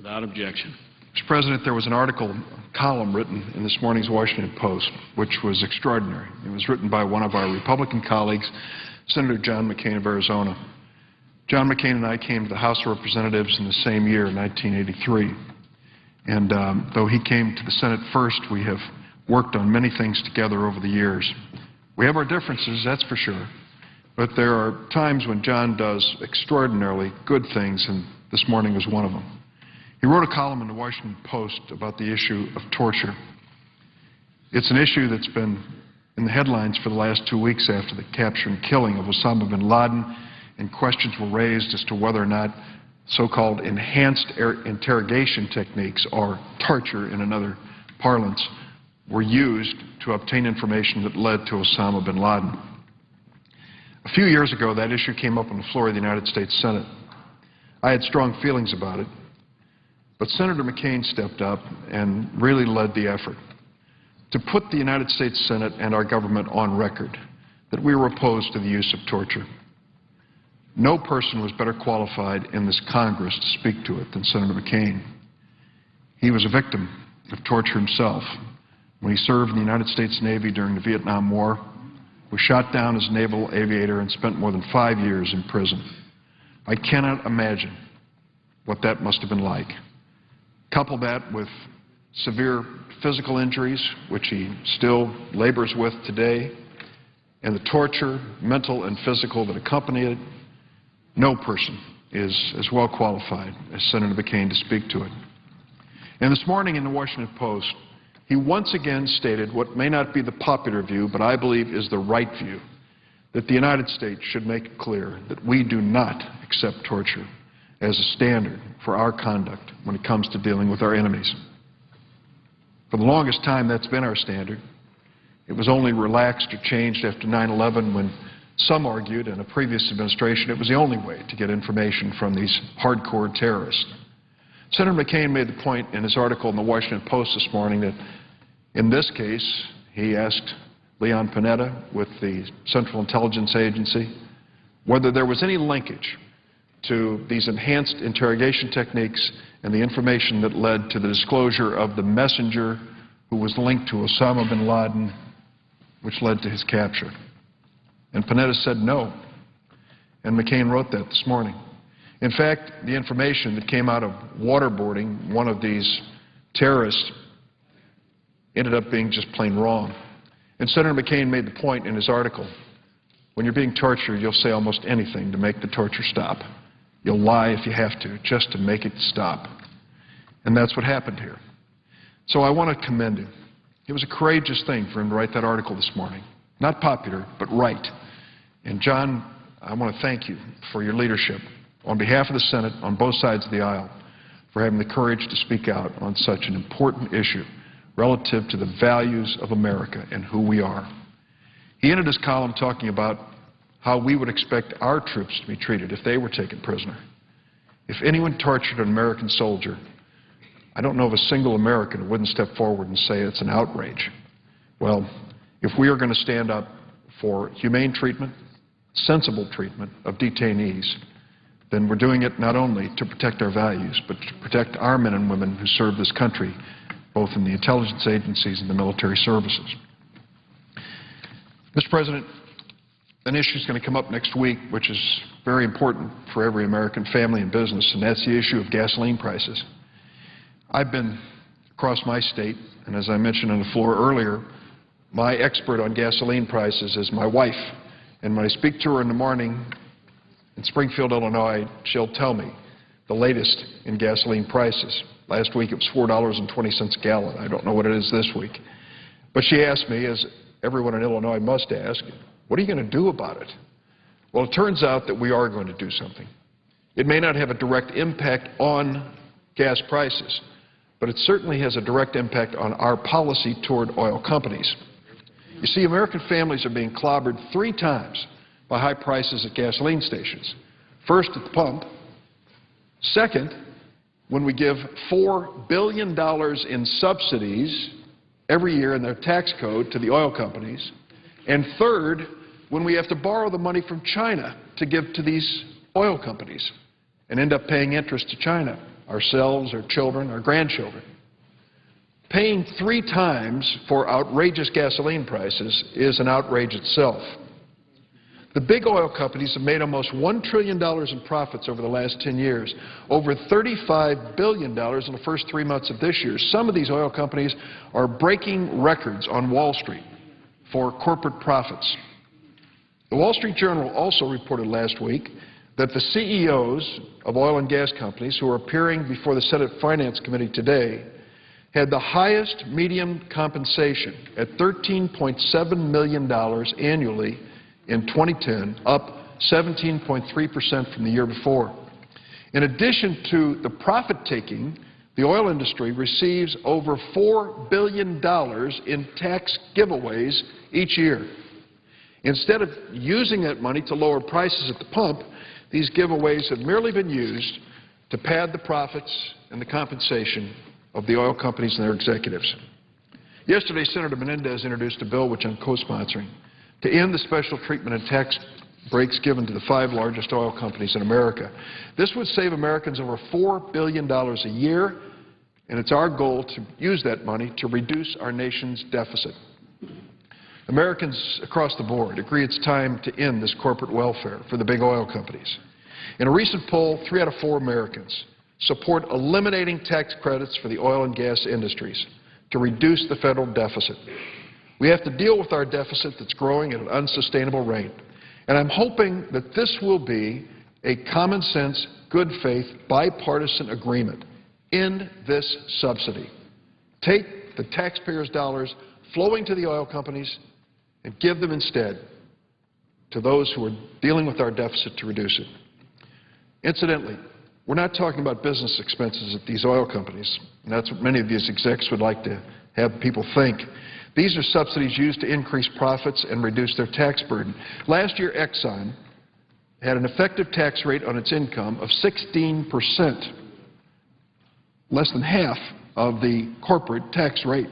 Without objection. Mr. President, there was an column written in this morning's Washington Post, which was extraordinary. It was written by one of our Republican colleagues, Senator John McCain of Arizona. John McCain and I came to the House of Representatives in the same year, 1983. And though he came to the Senate first, we have worked on many things together over the years. We have our differences, that's for sure. But there are times when John does extraordinarily good things, and this morning was one of them. He wrote a column in the Washington Post about the issue of torture. It's an issue that's been in the headlines for the last 2 weeks after the capture and killing of Osama bin Laden, and questions were raised as to whether or not so-called enhanced interrogation techniques, or torture in another parlance, were used to obtain information that led to Osama bin Laden. A few years ago, that issue came up on the floor of the United States Senate. I had strong feelings about it, but Senator McCain stepped up and really led the effort to put the United States Senate and our government on record that we were opposed to the use of torture. No person was better qualified in this Congress to speak to it than Senator McCain. He was a victim of torture himself when he served in the United States Navy during the Vietnam War, was shot down as a naval aviator, and spent more than 5 years in prison. I cannot imagine what that must have been like. Couple that with severe physical injuries, which he still labors with today, and the torture, mental and physical, that accompany it, no person is as well qualified as Senator McCain to speak to it. And this morning in the Washington Post, he once again stated what may not be the popular view, but I believe is the right view, that the United States should make it clear that we do not accept torture as a standard for our conduct when it comes to dealing with our enemies. For the longest time, that's been our standard. It was only relaxed or changed after 9/11 when some argued in a previous administration it was the only way to get information from these hardcore terrorists. Senator McCain made the point in his article in the Washington Post this morning that in this case, he asked Leon Panetta with the Central Intelligence Agency whether there was any linkage to these enhanced interrogation techniques and the information that led to the disclosure of the messenger who was linked to Osama bin Laden, which led to his capture. And Panetta said no, and McCain wrote that this morning. In fact, the information that came out of waterboarding one of these terrorists ended up being just plain wrong. And Senator McCain made the point in his article, when you're being tortured, you'll say almost anything to make the torture stop. You'll lie if you have to, just to make it stop. And that's what happened here. So I want to commend him. It was a courageous thing for him to write that article this morning. Not popular, but right. And John, I want to thank you for your leadership on behalf of the Senate, on both sides of the aisle, for having the courage to speak out on such an important issue relative to the values of America and who we are. He ended his column talking about how we would expect our troops to be treated if they were taken prisoner. If anyone tortured an American soldier, I don't know of a single American who wouldn't step forward and say it's an outrage. Well, if we are going to stand up for humane treatment, sensible treatment of detainees, then we're doing it not only to protect our values, but to protect our men and women who serve this country, both in the intelligence agencies and the military services. Mr. President, an issue is going to come up next week, which is very important for every American family and business, and that's the issue of gasoline prices. I've been across my state, and as I mentioned on the floor earlier, my expert on gasoline prices is my wife. And when I speak to her in the morning in Springfield, Illinois, she'll tell me the latest in gasoline prices. Last week it was $4.20 a gallon. I don't know what it is this week. But she asked me, as everyone in Illinois must ask, what are you going to do about it? Well, it turns out that we are going to do something. It may not have a direct impact on gas prices, but it certainly has a direct impact on our policy toward oil companies. You see, American families are being clobbered 3 times by high prices at gasoline stations. First, at the pump. Second, when we give $4 billion in subsidies every year in their tax code to the oil companies. And third, when we have to borrow the money from China to give to these oil companies. and end up paying interest to China, ourselves, our children, our grandchildren. Paying 3 times for outrageous gasoline prices is an outrage itself. The big oil companies have made almost $1 trillion in profits over the last 10 years, over $35 billion in the first 3 months of this year. Some of these oil companies are breaking records on Wall Street for corporate profits. The Wall Street Journal also reported last week that the CEOs of oil and gas companies who are appearing before the Senate Finance Committee today had the highest median compensation at $13.7 million annually in 2010, up 17.3% from the year before. In addition to the profit-taking, the oil industry receives over $4 billion in tax giveaways each year. Instead of using that money to lower prices at the pump, these giveaways have merely been used to pad the profits and the compensation of the oil companies and their executives. Yesterday, Senator Menendez introduced a bill which I'm co-sponsoring to end the special treatment and tax breaks given to the 5 largest oil companies in America. This would save Americans over $4 billion a year, and it's our goal to use that money to reduce our nation's deficit. Americans across the board agree it's time to end this corporate welfare for the big oil companies. In a recent poll, 3 out of 4 Americans support eliminating tax credits for the oil and gas industries to reduce the federal deficit. We have to deal with our deficit that's growing at an unsustainable rate. And I'm hoping that this will be a common-sense, good-faith, bipartisan agreement. End this subsidy. Take the taxpayers' dollars flowing to the oil companies and give them instead to those who are dealing with our deficit to reduce it. Incidentally, we're not talking about business expenses at these oil companies, and that's what many of these execs would like to have people think. These are subsidies used to increase profits and reduce their tax burden. Last year, Exxon had an effective tax rate on its income of 16%, less than half of the corporate tax rate.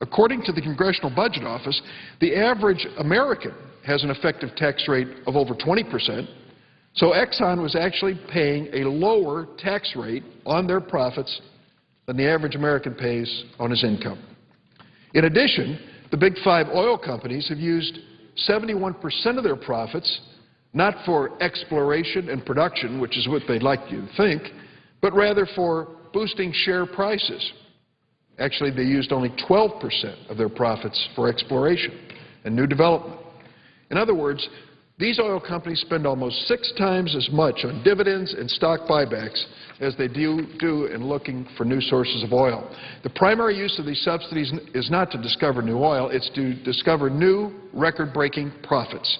According to the Congressional Budget Office, the average American has an effective tax rate of over 20%, so Exxon was actually paying a lower tax rate on their profits than the average American pays on his income. In addition, the big 5 oil companies have used 71% of their profits not for exploration and production, which is what they'd like you to think, but rather for boosting share prices. Actually, they used only 12% of their profits for exploration and new development. In other words, these oil companies spend almost 6 times as much on dividends and stock buybacks as they do in looking for new sources of oil. The primary use of these subsidies is not to discover new oil, it's to discover new record-breaking profits.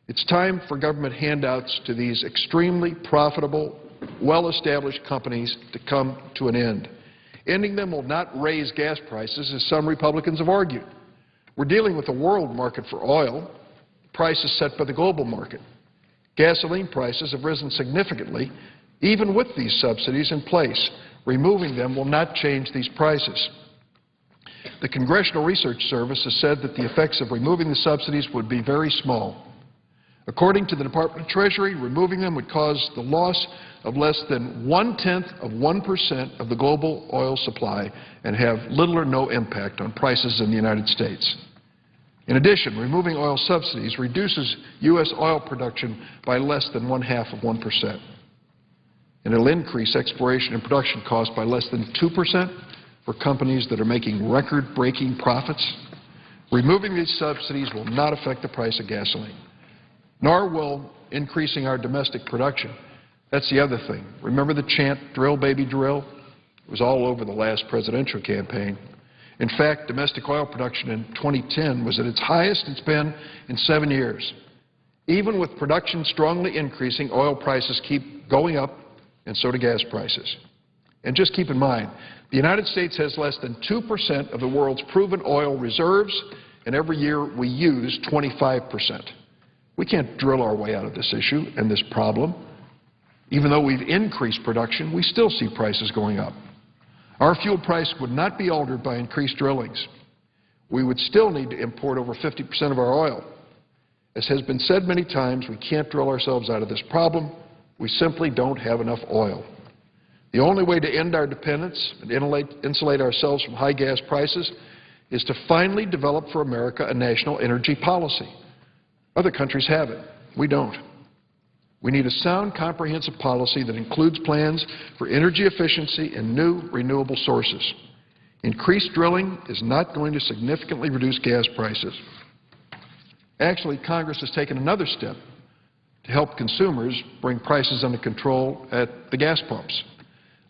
It's time for government handouts to these extremely profitable, well-established companies to come to an end. Ending them will not raise gas prices, as some Republicans have argued. We're dealing with a world market for oil. Price is set by the global market. Gasoline prices have risen significantly, even with these subsidies in place. Removing them will not change these prices. The Congressional Research Service has said that the effects of removing the subsidies would be very small. According to the Department of Treasury, removing them would cause the loss of less than 0.1% of the global oil supply and have little or no impact on prices in the United States. In addition, removing oil subsidies reduces U.S. oil production by less than 0.5%. And it'll increase exploration and production costs by less than 2% for companies that are making record-breaking profits. Removing these subsidies will not affect the price of gasoline, nor will increasing our domestic production. That's the other thing. Remember the chant, drill, baby, drill? It was all over the last presidential campaign. In fact, domestic oil production in 2010 was at its highest it's been in 7 years. Even with production strongly increasing, oil prices keep going up, and so do gas prices. And just keep in mind, the United States has less than 2% of the world's proven oil reserves, and every year we use 25%. We can't drill our way out of this issue and this problem. Even though we've increased production, we still see prices going up. Our fuel price would not be altered by increased drillings. We would still need to import over 50% of our oil. As has been said many times, we can't drill ourselves out of this problem. We simply don't have enough oil. The only way to end our dependence and insulate ourselves from high gas prices is to finally develop for America a national energy policy. Other countries have it. We don't. We need a sound, comprehensive policy that includes plans for energy efficiency and new renewable sources. Increased drilling is not going to significantly reduce gas prices. Actually, Congress has taken another step to help consumers bring prices under control at the gas pumps.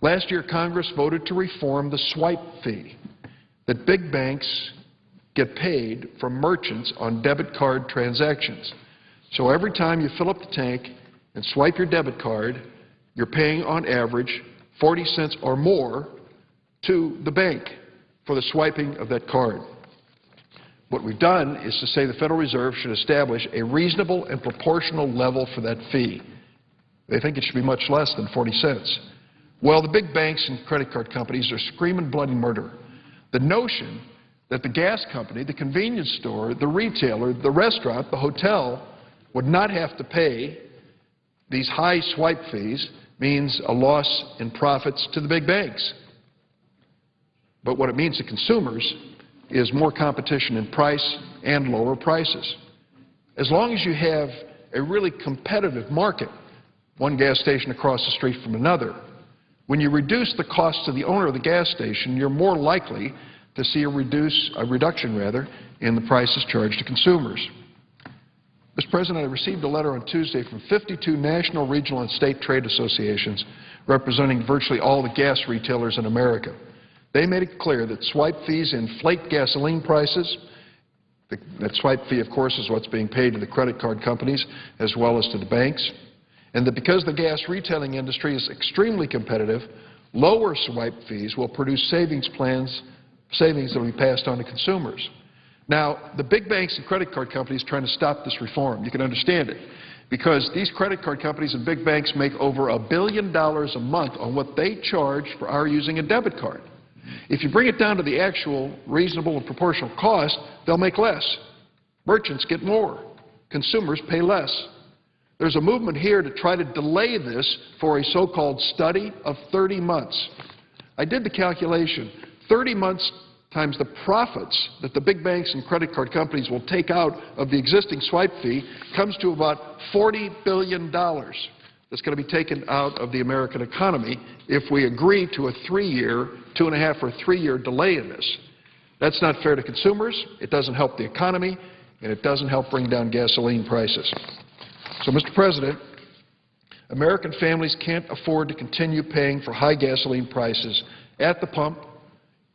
Last year, Congress voted to reform the swipe fee that big banks get paid from merchants on debit card transactions. So every time you fill up the tank and swipe your debit card, you're paying on average 40 cents or more to the bank for the swiping of that card. What we've done is to say the Federal Reserve should establish a reasonable and proportional level for that fee. They think it should be much less than 40 cents. Well, the big banks and credit card companies are screaming bloody murder. The notion that the gas company, the convenience store, the retailer, the restaurant, the hotel would not have to pay these high swipe fees means a loss in profits to the big banks. But what it means to consumers is more competition in price and lower prices. As long as you have a really competitive market, one gas station across the street from another, when you reduce the cost to the owner of the gas station, you're more likely to see a reduction in the prices charged to consumers. Mr. President, I received a letter on Tuesday from 52 national, regional, and state trade associations representing virtually all the gas retailers in America. They made it clear that swipe fees inflate gasoline prices. That swipe fee, of course, is what's being paid to the credit card companies as well as to the banks. And that because the gas retailing industry is extremely competitive, lower swipe fees will produce savings that will be passed on to consumers. Now, the big banks and credit card companies are trying to stop this reform. You can understand it, because these credit card companies and big banks make over $1 billion a month on what they charge for our using a debit card. If you bring it down to the actual reasonable and proportional cost, they'll make less. Merchants get more. Consumers pay less. There's a movement here to try to delay this for a so-called study of 30 months. I did the calculation. 30 months times the profits that the big banks and credit card companies will take out of the existing swipe fee comes to about $40 billion that's going to be taken out of the American economy if we agree to a 3-year, 2.5 or 3-year delay in this. That's not fair to consumers, it doesn't help the economy, and it doesn't help bring down gasoline prices. So, Mr. President, American families can't afford to continue paying for high gasoline prices at the pump,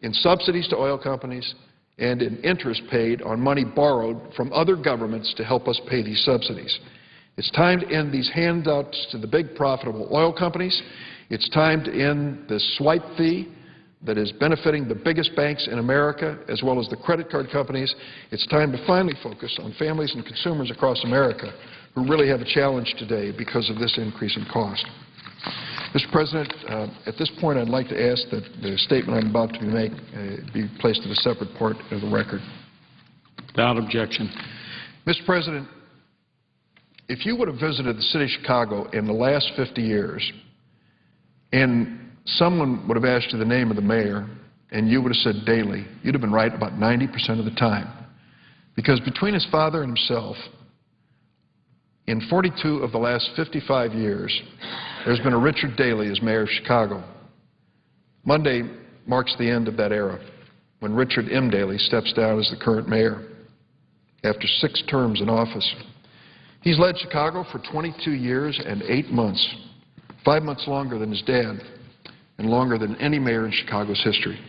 in subsidies to oil companies, and in interest paid on money borrowed from other governments to help us pay these subsidies. It's time to end these handouts to the big profitable oil companies. It's time to end this swipe fee that is benefiting the biggest banks in America as well as the credit card companies. It's time to finally focus on families and consumers across America who really have a challenge today because of this increase in cost. Mr. President, at this point I'd like to ask that the statement I'm about to make be placed in a separate part of the record. Without objection. Mr. President, if you would have visited the city of Chicago in the last 50 years and someone would have asked you the name of the mayor and you would have said Daley, you'd have been right about 90% of the time. Because between his father and himself, in 42 of the last 55 years, there's been a Richard Daley as mayor of Chicago. Monday marks the end of that era, when Richard M. Daley steps down as the current mayor after 6 terms in office. He's led Chicago for 22 years and 8 months, 5 months longer than his dad, and longer than any mayor in Chicago's history.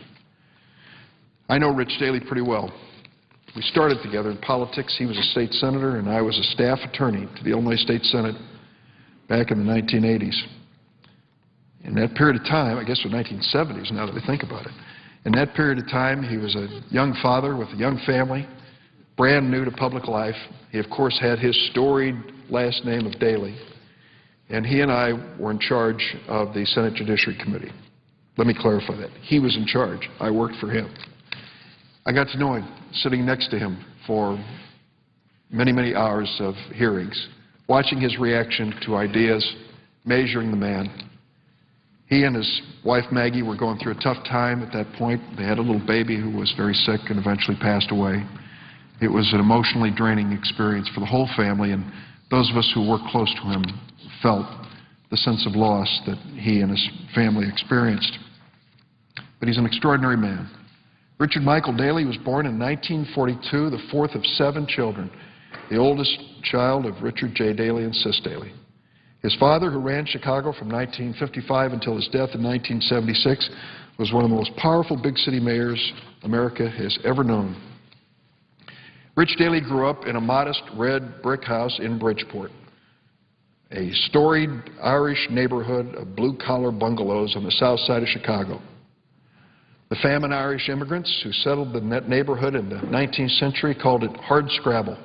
I know Rich Daley pretty well. We started together in politics. He was a state senator, and I was a staff attorney to the Illinois State Senate back in the 1980s. In that period of time, I guess the 1970s now that I think about it, in that period of time he was a young father with a young family, brand new to public life. He, of course, had his storied last name of Daley, and he and I were in charge of the Senate Judiciary Committee. Let me clarify that. He was in charge. I worked for him. I got to know him, sitting next to him for many, many hours of hearings, watching his reaction to ideas measuring the man. He and his wife Maggie were going through a tough time at that point. They had a little baby who was very sick and eventually passed away. It was an emotionally draining experience for the whole family, and those of us who worked close to him felt the sense of loss that he and his family experienced. But he's an extraordinary man. Richard Michael Daley was born in 1942, the fourth of 7 children, the oldest child of Richard J. Daley and Sis Daley. His father, who ran Chicago from 1955 until his death in 1976, was one of the most powerful big city mayors America has ever known. Rich Daley grew up in a modest red brick house in Bridgeport, a storied Irish neighborhood of blue-collar bungalows on the south side of Chicago. The famine Irish immigrants who settled the neighborhood in the 19th century called it hard scrabble.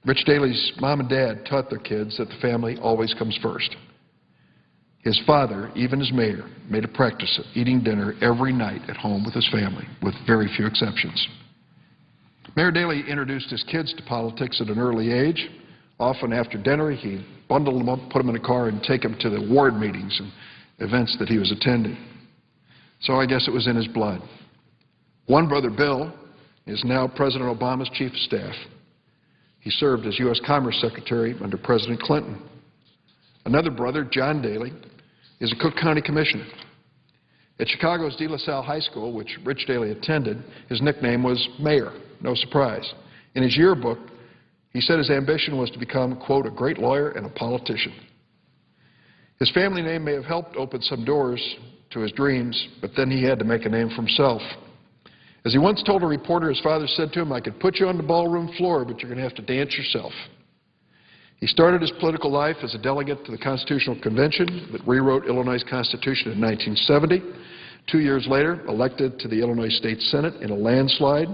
Rich Daley's mom and dad taught their kids that the family always comes first. His father, even as mayor, made a practice of eating dinner every night at home with his family, with very few exceptions. Mayor Daley introduced his kids to politics at an early age. Often after dinner, he'd bundle them up, put them in a car, and take them to the ward meetings and events that he was attending. So I guess it was in his blood. One brother, Bill, is now President Obama's chief of staff. He served as U.S. Commerce Secretary under President Clinton. Another brother, John Daley, is a Cook County Commissioner. At Chicago's De La Salle High School, which Rich Daley attended, his nickname was Mayor, no surprise. In his yearbook, he said his ambition was to become, quote, a great lawyer and a politician. His family name may have helped open some doors to his dreams, but then he had to make a name for himself. As he once told a reporter, his father said to him, "I could put you on the ballroom floor, but you're going to have to dance yourself." He started his political life as a delegate to the Constitutional Convention that rewrote Illinois' Constitution in 1970. 2 years later, elected to the Illinois State Senate in a landslide.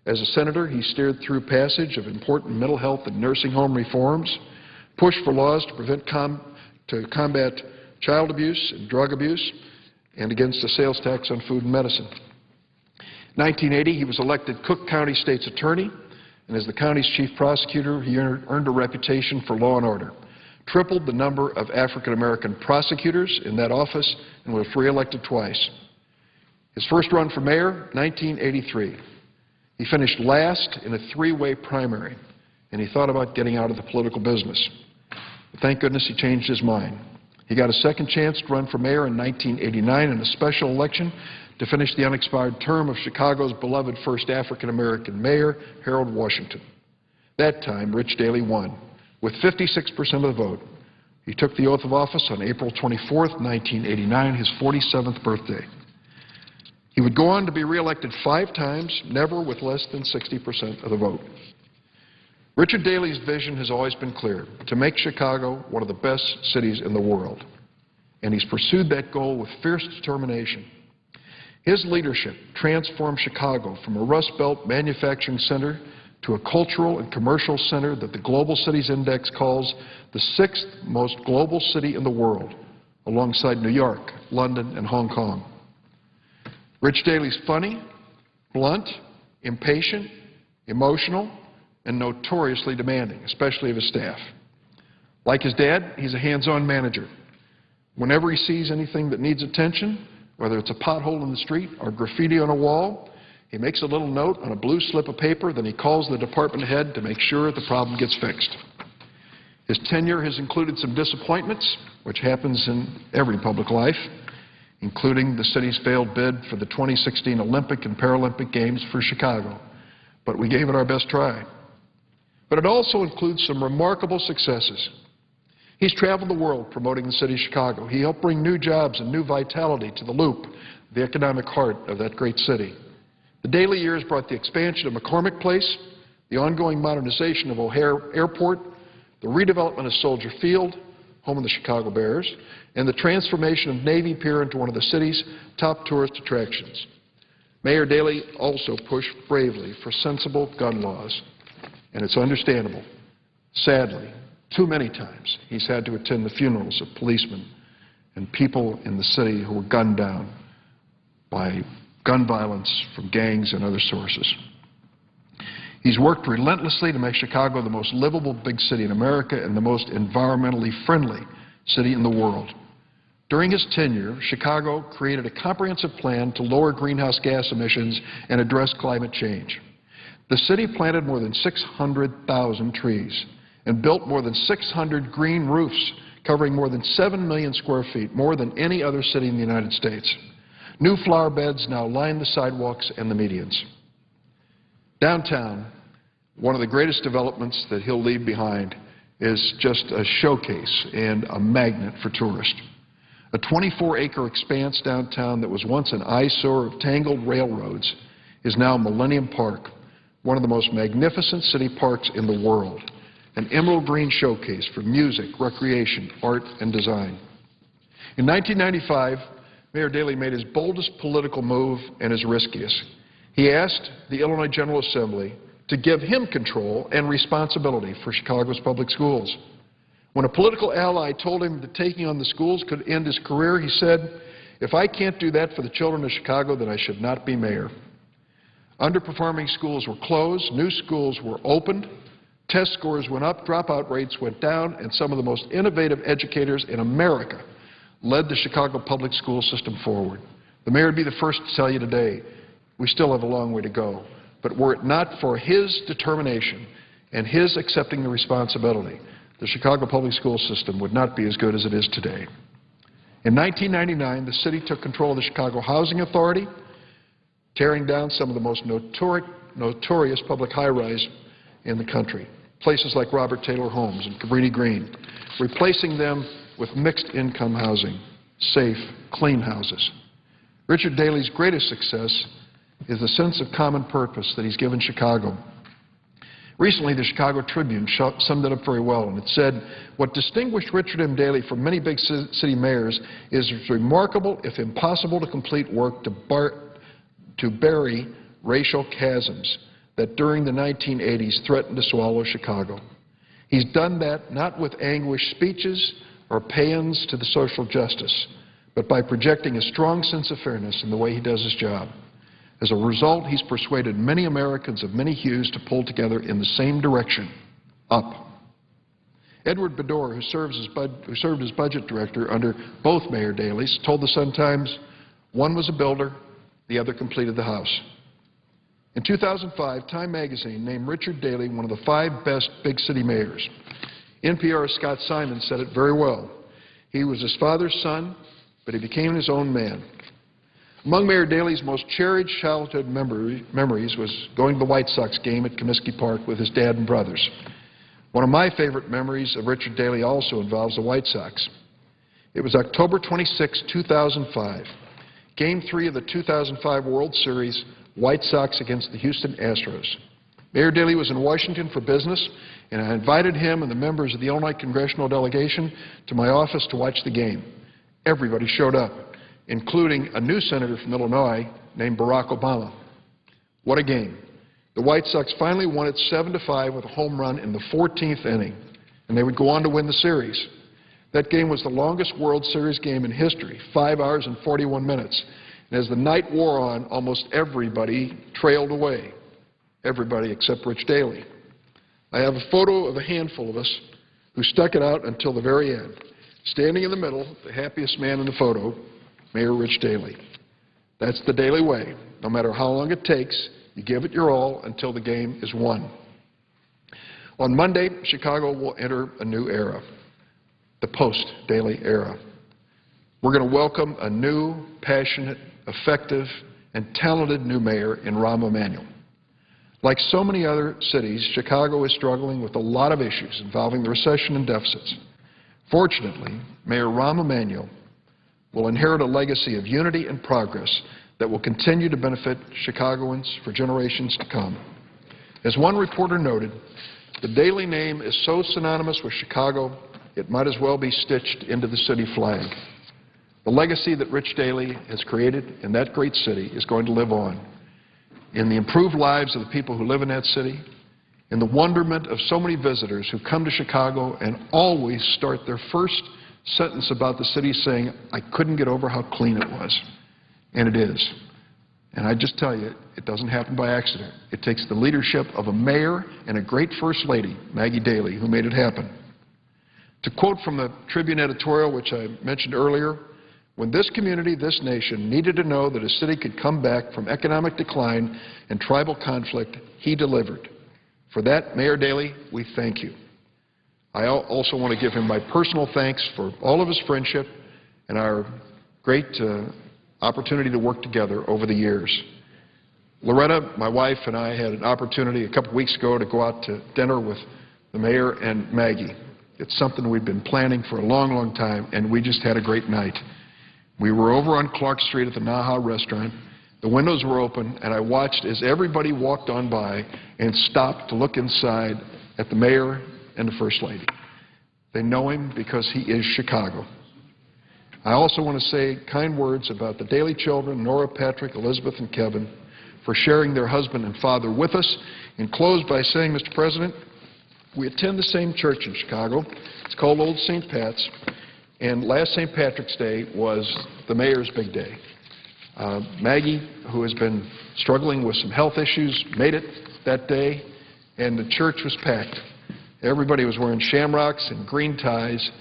As a senator, he steered through passage of important mental health and nursing home reforms, pushed for laws to combat child abuse and drug abuse, and against the sales tax on food and medicine. In 1980, he was elected Cook County State's Attorney, and as the county's chief prosecutor, he earned a reputation for law and order, tripled the number of African-American prosecutors in that office, and was reelected twice. His first run for mayor, 1983. He finished last in a 3-way primary, and he thought about getting out of the political business. But thank goodness he changed his mind. He got a second chance to run for mayor in 1989 in a special election to finish the unexpired term of Chicago's beloved first African-American mayor, Harold Washington. That time, Rich Daley won, with 56% of the vote. He took the oath of office on April 24th, 1989, his 47th birthday. He would go on to be reelected 5 times, never with less than 60% of the vote. Richard Daley's vision has always been clear, to make Chicago one of the best cities in the world. And he's pursued that goal with fierce determination. His leadership transformed Chicago from a Rust Belt manufacturing center to a cultural and commercial center that the Global Cities Index calls the 6th most global city in the world, alongside New York, London, and Hong Kong. Rich Daley's funny, blunt, impatient, emotional, and notoriously demanding, especially of his staff. Like his dad, he's a hands-on manager. Whenever he sees anything that needs attention, whether it's a pothole in the street or graffiti on a wall, he makes a little note on a blue slip of paper, then he calls the department head to make sure the problem gets fixed. His tenure has included some disappointments, which happens in every public life, including the city's failed bid for the 2016 Olympic and Paralympic Games for Chicago. But we gave it our best try. But it also includes some remarkable successes. He's traveled the world promoting the city of Chicago. He helped bring new jobs and new vitality to the Loop, the economic heart of that great city. The Daley years brought the expansion of McCormick Place, the ongoing modernization of O'Hare Airport, the redevelopment of Soldier Field, home of the Chicago Bears, and the transformation of Navy Pier into one of the city's top tourist attractions. Mayor Daley also pushed bravely for sensible gun laws. And it's understandable. Sadly, too many times he's had to attend the funerals of policemen and people in the city who were gunned down by gun violence from gangs and other sources. He's worked relentlessly to make Chicago the most livable big city in America and the most environmentally friendly city in the world. During his tenure, Chicago created a comprehensive plan to lower greenhouse gas emissions and address climate change. The city planted more than 600,000 trees and built more than 600 green roofs covering more than 7 million square feet, more than any other city in the United States. New flower beds now line the sidewalks and the medians. Downtown, one of the greatest developments that he'll leave behind is just a showcase and a magnet for tourists. A 24-acre expanse downtown that was once an eyesore of tangled railroads is now Millennium Park, one of the most magnificent city parks in the world, an emerald green showcase for music, recreation, art, and design. In 1995, Mayor Daley made his boldest political move and his riskiest. He asked the Illinois General Assembly to give him control and responsibility for Chicago's public schools. When a political ally told him that taking on the schools could end his career, he said, "If I can't do that for the children of Chicago, then I should not be mayor." Underperforming schools were closed, new schools were opened, test scores went up, dropout rates went down, and some of the most innovative educators in America led the Chicago public school system forward. The mayor would be the first to tell you today, we still have a long way to go. But were it not for his determination and his accepting the responsibility, the Chicago public school system would not be as good as it is today. In 1999, the city took control of the Chicago Housing Authority, tearing down some of the most notorious public high-rise in the country, places like Robert Taylor Homes and Cabrini Green, replacing them with mixed-income housing, safe, clean houses. Richard Daley's greatest success is the sense of common purpose that he's given Chicago. Recently, the Chicago Tribune summed it up very well, and it said, "What distinguished Richard M. Daley from many big city mayors is his remarkable, if impossible to complete work to bury racial chasms that during the 1980s threatened to swallow Chicago. He's done that not with anguished speeches or paeans to the social justice, but by projecting a strong sense of fairness in the way he does his job. As a result, he's persuaded many Americans of many hues to pull together in the same direction, up." Edward Bedore, who served as budget director under both Mayor Daleys, told the Sun-Times, "One was a builder, the other completed the house." In 2005, Time magazine named Richard Daley one of the 5 best big city mayors. NPR's Scott Simon said it very well. He was his father's son, but he became his own man. Among Mayor Daley's most cherished childhood memories was going to the White Sox game at Comiskey Park with his dad and brothers. One of my favorite memories of Richard Daley also involves the White Sox. It was October 26, 2005, Game 3 of the 2005 World Series, White Sox against the Houston Astros. Mayor Daley was in Washington for business, and I invited him and the members of the Illinois congressional delegation to my office to watch the game. Everybody showed up, including a new senator from Illinois named Barack Obama. What a game. The White Sox finally won it 7-5 with a home run in the 14th inning, and they would go on to win the series. That game was the longest World Series game in history, 5 hours and 41 minutes. And as the night wore on, almost everybody trailed away, everybody except Rich Daley. I have a photo of a handful of us who stuck it out until the very end. Standing in the middle, the happiest man in the photo, Mayor Rich Daley. That's the Daley way. No matter how long it takes, you give it your all until the game is won. On Monday, Chicago will enter a new era, the post-Daley era. We're going to welcome a new, passionate, effective, and talented new mayor in Rahm Emanuel. Like so many other cities, Chicago is struggling with a lot of issues involving the recession and deficits. Fortunately, Mayor Rahm Emanuel will inherit a legacy of unity and progress that will continue to benefit Chicagoans for generations to come. As one reporter noted, the Daley name is so synonymous with Chicago, it might as well be stitched into the city flag. The legacy that Rich Daley has created in that great city is going to live on in the improved lives of the people who live in that city, in the wonderment of so many visitors who come to Chicago and always start their first sentence about the city saying, "I couldn't get over how clean it was." And it is. And I just tell you, it doesn't happen by accident. It takes the leadership of a mayor and a great First Lady, Maggie Daley, who made it happen. To quote from the Tribune editorial, which I mentioned earlier, when this community, this nation, needed to know that a city could come back from economic decline and tribal conflict, he delivered. For that, Mayor Daley, we thank you. I also want to give him my personal thanks for all of his friendship and our great opportunity to work together over the years. Loretta, my wife, and I had an opportunity a couple weeks ago to go out to dinner with the mayor and Maggie. It's something we've been planning for a long, long time, and we just had a great night. We were over on Clark Street at the Naha restaurant. The windows were open, and I watched as everybody walked on by and stopped to look inside at the mayor and the First Lady. They know him because he is Chicago. I also want to say kind words about the Daley children, Nora, Patrick, Elizabeth, and Kevin, for sharing their husband and father with us, and close by saying, Mr. President, we attend the same church in Chicago. It's called Old St. Pat's, and last St. Patrick's Day was the mayor's big day. Maggie, who has been struggling with some health issues, made it that day, and the church was packed. Everybody was wearing shamrocks and green ties,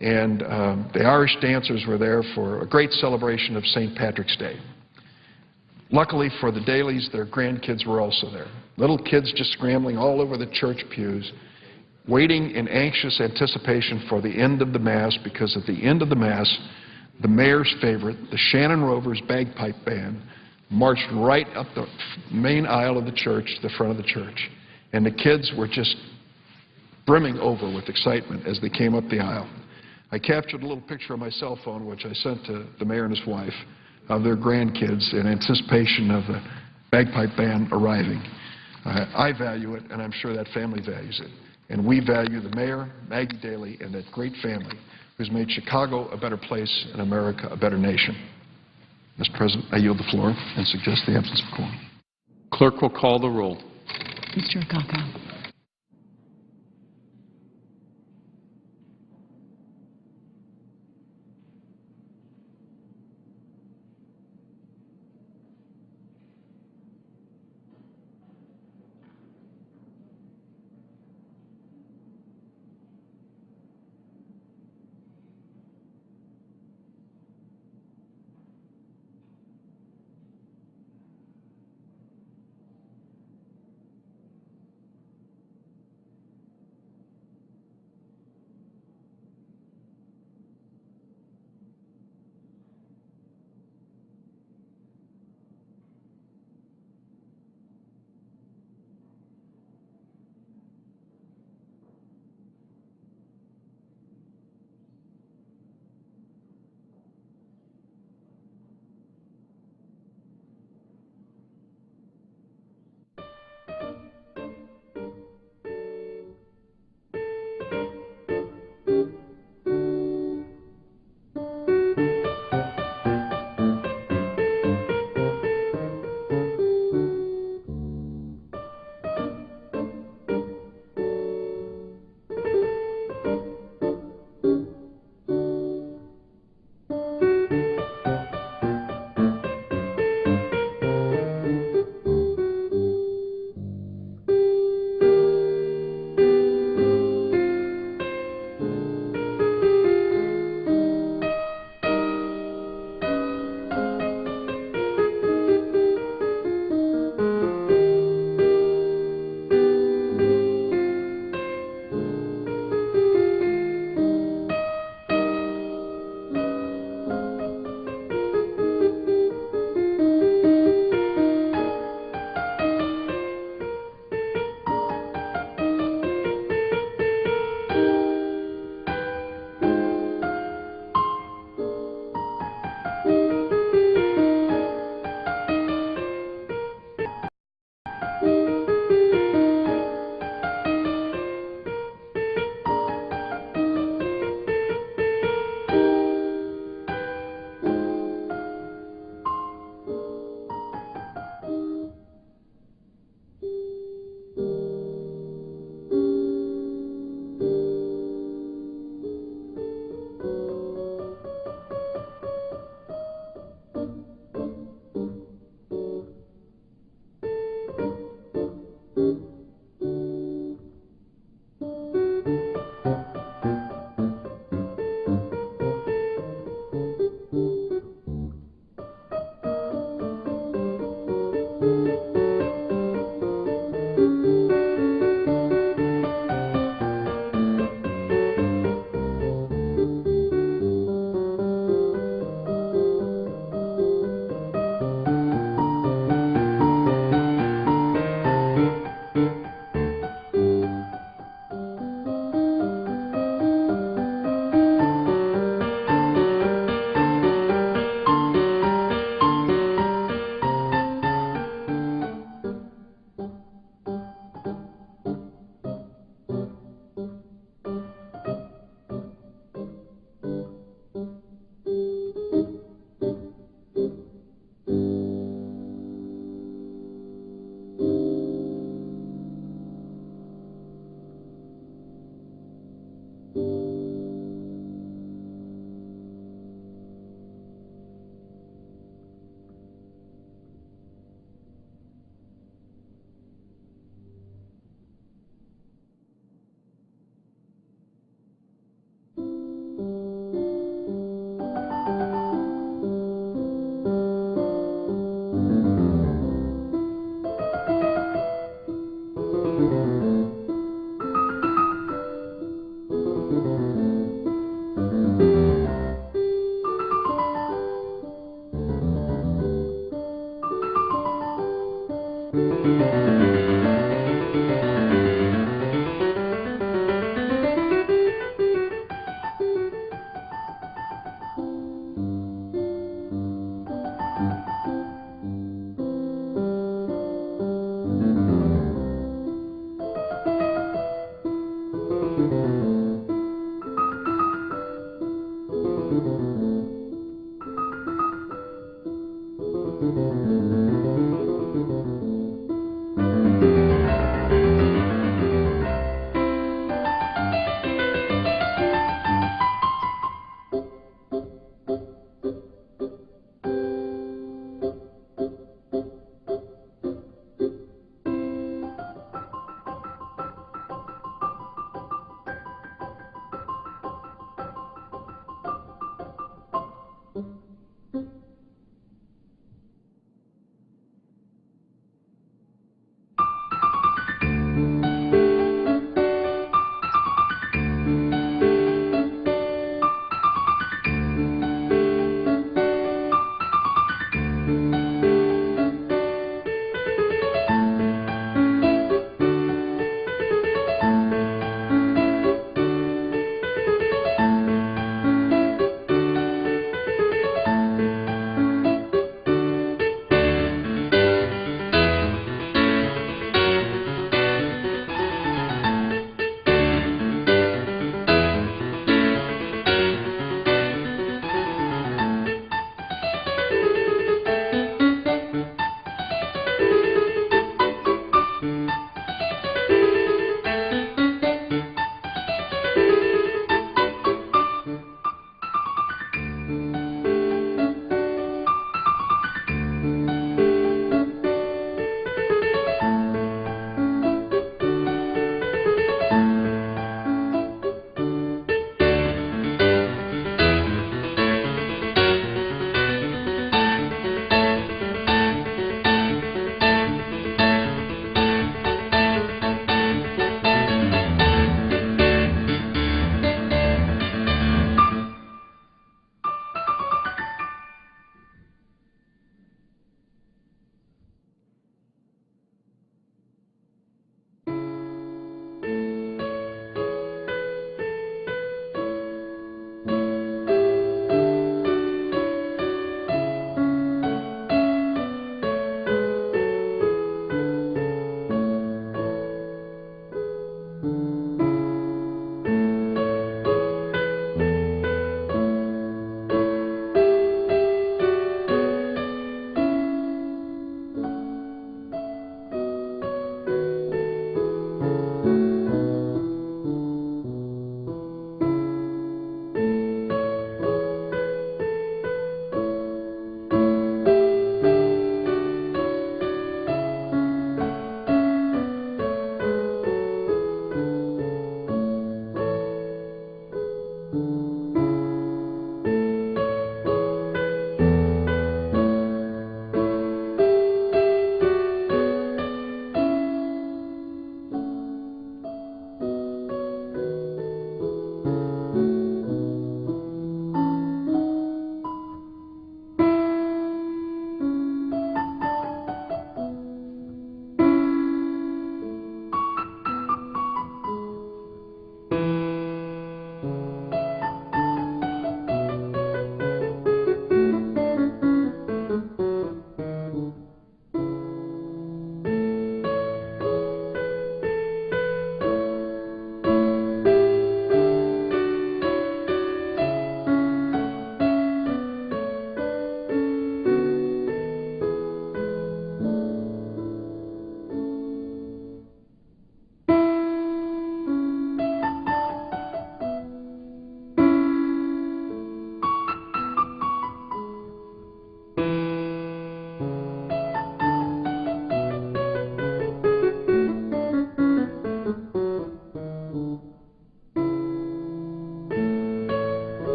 and the Irish dancers were there for a great celebration of St. Patrick's Day. Luckily for the Daleys, their grandkids were also there. Little kids just scrambling all over the church pews, waiting in anxious anticipation for the end of the Mass, because at the end of the Mass, the mayor's favorite, the Shannon Rovers Bagpipe Band, marched right up the main aisle of the church to the front of the church. And the kids were just brimming over with excitement as they came up the aisle. I captured a little picture on my cell phone, which I sent to the mayor and his wife, of their grandkids in anticipation of the bagpipe band arriving. I value it, and I'm sure that family values it. And we value the mayor, Maggie Daley, and that great family who's made Chicago a better place and America a better nation. Mr. President, I yield the floor and suggest the absence of quorum. Clerk will call the roll. Mr. Akaka.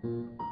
Thank you.